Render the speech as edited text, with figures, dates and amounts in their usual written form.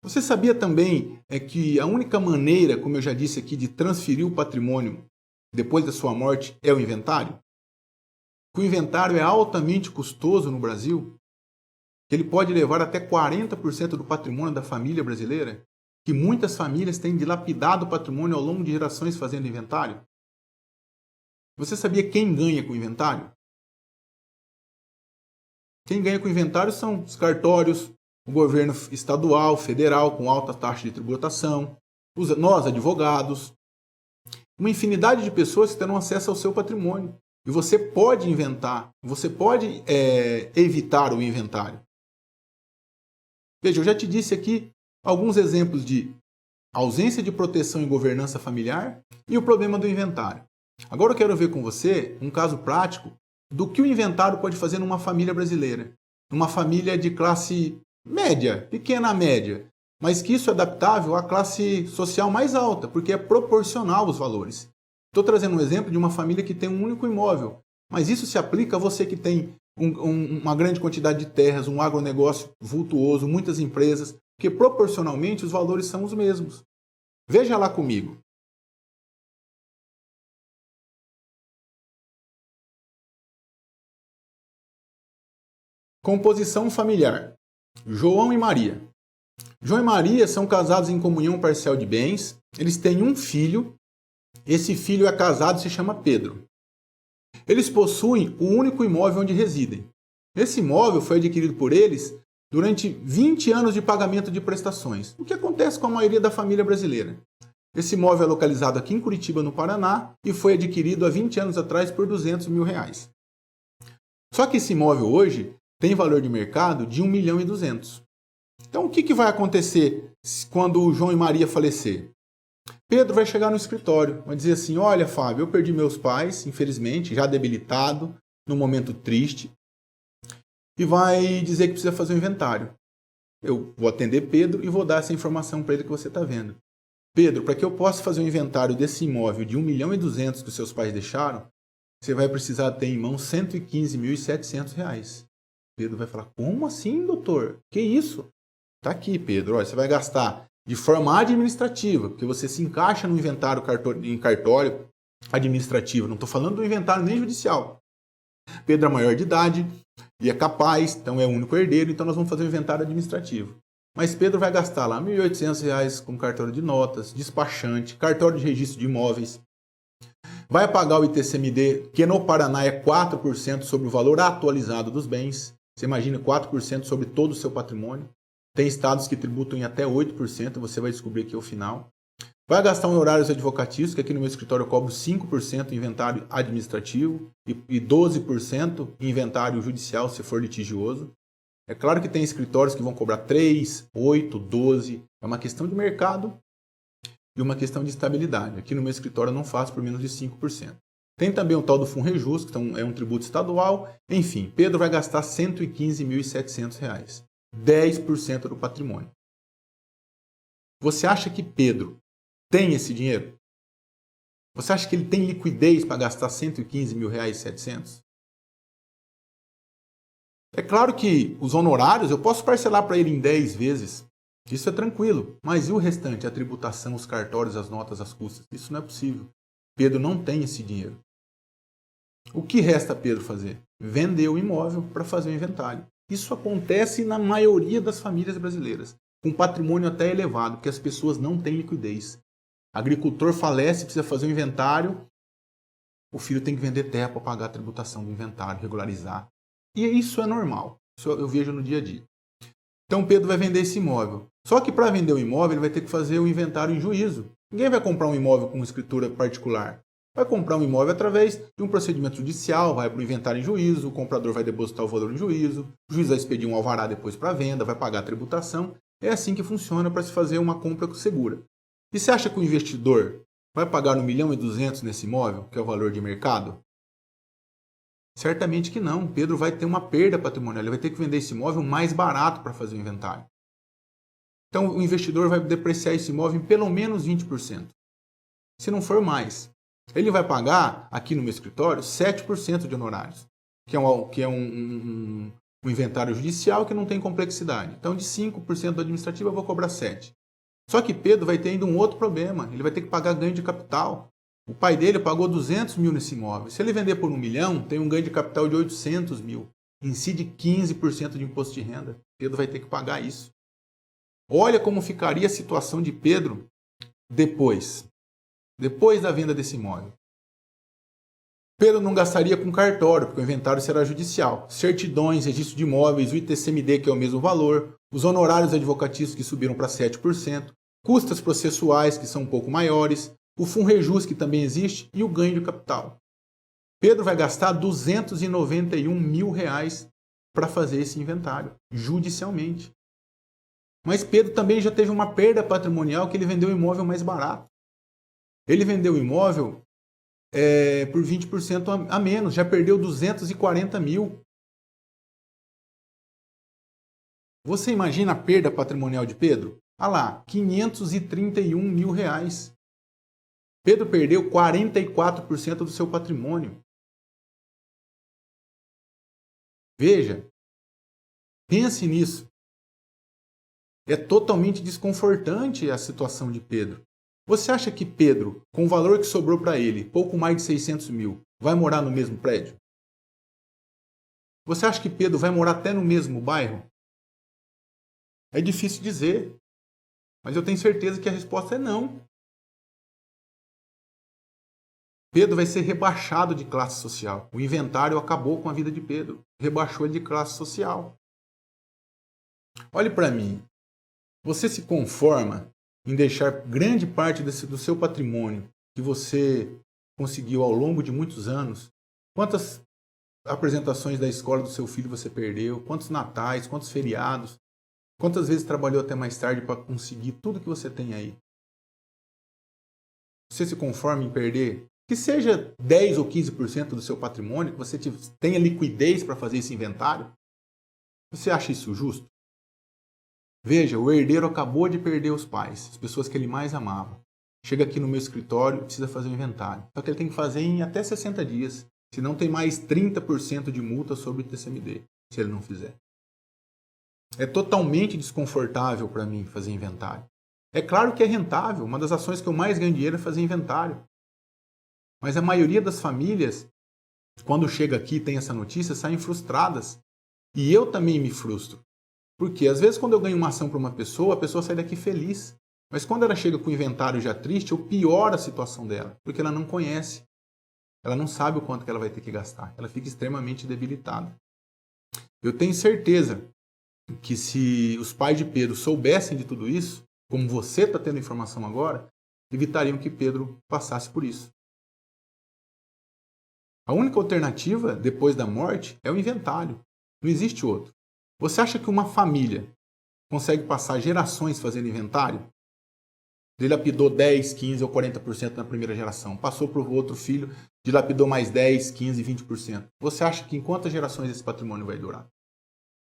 Você sabia também que a única maneira, como eu já disse aqui, de transferir o patrimônio depois da sua morte é o inventário? Que o inventário é altamente custoso no Brasil, que ele pode levar até 40% do patrimônio da família brasileira, que muitas famílias têm dilapidado o patrimônio ao longo de gerações fazendo inventário. Você sabia quem ganha com o inventário? Quem ganha com o inventário são os cartórios, o governo estadual, federal, com alta taxa de tributação, nós, advogados, uma infinidade de pessoas que terão acesso ao seu patrimônio. E você pode inventar, você pode evitar o inventário. Veja, eu já te disse aqui alguns exemplos de ausência de proteção e governança familiar e o problema do inventário. Agora eu quero ver com você um caso prático do que o inventário pode fazer numa família brasileira. Numa família de classe média, pequena média, mas que isso é adaptável à classe social mais alta, porque é proporcional os valores. Estou trazendo um exemplo de uma família que tem um único imóvel, mas isso se aplica a você que tem uma grande quantidade de terras, um agronegócio vultuoso, muitas empresas, porque proporcionalmente os valores são os mesmos. Veja lá comigo. Composição familiar. João e Maria. João e Maria são casados em comunhão parcial de bens. Eles têm um filho. Esse filho é casado e se chama Pedro. Eles possuem o único imóvel onde residem. Esse imóvel foi adquirido por eles durante 20 anos de pagamento de prestações, o que acontece com a maioria da família brasileira. Esse imóvel é localizado aqui em Curitiba, no Paraná, e foi adquirido há 20 anos atrás por R$200 mil. Só que esse imóvel hoje tem valor de mercado de 1.200.000. Então o que vai acontecer quando o João e Maria falecer? Pedro vai chegar no escritório, vai dizer assim, olha Fábio, eu perdi meus pais, infelizmente, já debilitado, num momento triste, e vai dizer que precisa fazer um inventário. Eu vou atender Pedro e vou dar essa informação para ele que você está vendo. Pedro, para que eu possa fazer um inventário desse imóvel de 1.200.000 que os seus pais deixaram, você vai precisar ter em mão R$115.700. Pedro vai falar, como assim, doutor? Que isso? Tá aqui, Pedro, olha, você vai gastar de forma administrativa, porque você se encaixa no inventário em cartório administrativo, não estou falando do inventário nem judicial. Pedro é maior de idade e é capaz, então é o único herdeiro, então nós vamos fazer um inventário administrativo. Mas Pedro vai gastar lá R$1.800 com cartório de notas, despachante, cartório de registro de imóveis. Vai pagar o ITCMD, que no Paraná é 4% sobre o valor atualizado dos bens. Você imagina 4% sobre todo o seu patrimônio. Tem estados que tributam em até 8%, você vai descobrir aqui ao final. Vai gastar em horários advocatícios, que aqui no meu escritório eu cobro 5% em inventário administrativo e 12% em inventário judicial, se for litigioso. É claro que tem escritórios que vão cobrar 3, 8, 12. É uma questão de mercado e uma questão de estabilidade. Aqui no meu escritório eu não faço por menos de 5%. Tem também o tal do FUNREJUS, que é um tributo estadual. Enfim, Pedro vai gastar R$115.700. 10% do patrimônio. Você acha que Pedro tem esse dinheiro? Você acha que ele tem liquidez para gastar R$115.700? É claro que os honorários eu posso parcelar para ele em 10 vezes. Isso é tranquilo. Mas e o restante? A tributação, os cartórios, as notas, as custas? Isso não é possível. Pedro não tem esse dinheiro. O que resta Pedro fazer? Vender o imóvel para fazer o inventário. Isso acontece na maioria das famílias brasileiras, com patrimônio até elevado, porque as pessoas não têm liquidez. Agricultor falece, precisa fazer um inventário, o filho tem que vender terra para pagar a tributação do inventário, regularizar. E isso é normal, isso eu vejo no dia a dia. Então Pedro vai vender esse imóvel. Só que para vender o imóvel ele vai ter que fazer o inventário em juízo. Ninguém vai comprar um imóvel com escritura particular. Vai comprar um imóvel através de um procedimento judicial, vai para o inventário em juízo, o comprador vai depositar o valor em juízo, o juiz vai expedir um alvará depois para venda, vai pagar a tributação. É assim que funciona para se fazer uma compra segura. E você acha que o investidor vai pagar R$1.200.000 nesse imóvel, que é o valor de mercado? Certamente que não. Pedro vai ter uma perda patrimonial, ele vai ter que vender esse imóvel mais barato para fazer o inventário. Então o investidor vai depreciar esse imóvel em pelo menos 20%. Se não for mais. Ele vai pagar, aqui no meu escritório, 7% de honorários, que é um um inventário judicial que não tem complexidade. Então, de 5% do administrativo, eu vou cobrar 7%. Só que Pedro vai ter ainda um outro problema. Ele vai ter que pagar ganho de capital. O pai dele pagou 200 mil nesse imóvel. Se ele vender por 1 milhão, tem um ganho de capital de 800 mil. Incide 15% de imposto de renda. Pedro vai ter que pagar isso. Olha como ficaria a situação de Pedro depois da venda desse imóvel. Pedro não gastaria com cartório, porque o inventário será judicial. Certidões, registro de imóveis, o ITCMD, que é o mesmo valor, os honorários advocatícios, que subiram para 7%, custas processuais, que são um pouco maiores, o FUNREJUS, que também existe, e o ganho de capital. Pedro vai gastar 291 mil reais para fazer esse inventário, judicialmente. Mas Pedro também já teve uma perda patrimonial, que ele vendeu o imóvel mais barato. Ele vendeu o imóvel por 20% a menos, já perdeu 240 mil. Você imagina a perda patrimonial de Pedro? Ah lá, 531 mil reais. Pedro perdeu 44% do seu patrimônio. Veja, pense nisso. É totalmente desconfortante a situação de Pedro. Você acha que Pedro, com o valor que sobrou para ele, pouco mais de 600 mil, vai morar no mesmo prédio? Você acha que Pedro vai morar até no mesmo bairro? É difícil dizer, mas eu tenho certeza que a resposta é não. Pedro vai ser rebaixado de classe social. O inventário acabou com a vida de Pedro, rebaixou ele de classe social. Olhe para mim. Você se conforma em deixar grande parte do seu patrimônio que você conseguiu ao longo de muitos anos? Quantas apresentações da escola do seu filho você perdeu? Quantos natais? Quantos feriados? Quantas vezes trabalhou até mais tarde para conseguir tudo que você tem aí? Você se conforma em perder? Que seja 10 ou 15% do seu patrimônio, que você tenha liquidez para fazer esse inventário? Você acha isso justo? Veja, o herdeiro acabou de perder os pais, as pessoas que ele mais amava. Chega aqui no meu escritório e precisa fazer um inventário. Só que ele tem que fazer em até 60 dias. Senão tem mais 30% de multa sobre o TCMD, se ele não fizer. É totalmente desconfortável para mim fazer inventário. É claro que é rentável. Uma das ações que eu mais ganho dinheiro é fazer inventário. Mas a maioria das famílias, quando chega aqui e tem essa notícia, saem frustradas. E eu também me frustro. Porque às vezes quando eu ganho uma ação para uma pessoa, a pessoa sai daqui feliz. Mas quando ela chega com o inventário já triste, eu pioro a situação dela. Porque ela não conhece. Ela não sabe o quanto que ela vai ter que gastar. Ela fica extremamente debilitada. Eu tenho certeza que se os pais de Pedro soubessem de tudo isso, como você está tendo informação agora, evitariam que Pedro passasse por isso. A única alternativa, depois da morte, é o inventário. Não existe outro. Você acha que uma família consegue passar gerações fazendo inventário? Dilapidou 10, 15 ou 40% na primeira geração. Passou para o outro filho, dilapidou mais 10, 15, 20%. Você acha que em quantas gerações esse patrimônio vai durar?